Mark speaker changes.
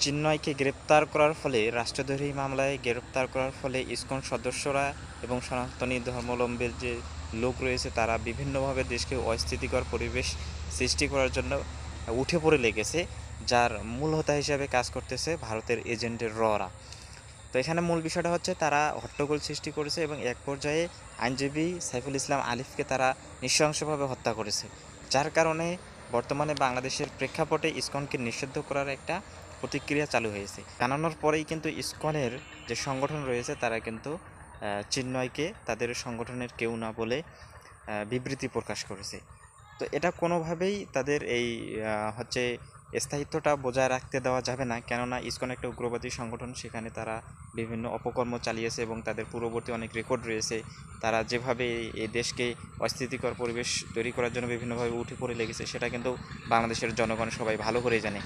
Speaker 1: চিন্ময়কে গ্রেপ্তার করার ফলে রাষ্ট্রদ্রোহী মামলায় গ্রেপ্তার করার ফলে ইসকন সদস্যরা এবং সনাতনী ধর্মাবলম্বীর যে লোক রয়েছে তারা বিভিন্নভাবে দেশকে অস্থিতিকর পরিবেশ সৃষ্টি করার জন্য উঠে পড়ে লেগেছে, যার মূল হোতা হিসাবে কাজ করতেছে ভারতের এজেন্টের ররা। তো এখানে মূল বিষয়টা হচ্ছে তারা হট্টগোল সৃষ্টি করেছে এবং এক পর্যায়ে আইনজীবী সাইফুল ইসলাম আলিফকে তারা নৃশংসভাবে হত্যা করেছে, যার কারণে বর্তমানে বাংলাদেশের প্রেক্ষাপটে ইসকনকে নিষিদ্ধ করার একটা প্রতিক্রিয়া চালু হয়েছে। জানানোর পরেই কিন্তু ইসকনের যে সংগঠন রয়েছে তারা কিন্তু চিন্ময়কে তাদের সংগঠনের কেউ না বলে বিবৃতি প্রকাশ করেছে। তো এটা কোনোভাবেই তাদের এই হচ্ছে স্থায়িত্বটা বজায় রাখতে দেওয়া যাবে না, কেননা ইসকন একটা উগ্রবাদী সংগঠন, সেখানে তারা বিভিন্ন অপকর্ম চালিয়েছে এবং তাদের পূর্ববর্তী অনেক রেকর্ড রয়েছে। তারা যেভাবে এই দেশকে অস্থিতিকর পরিবেশ তৈরি করার জন্য বিভিন্নভাবে উঠে পড়ে লেগেছে সেটা কিন্তু বাংলাদেশের জনগণ সবাই ভালো করেই জানে।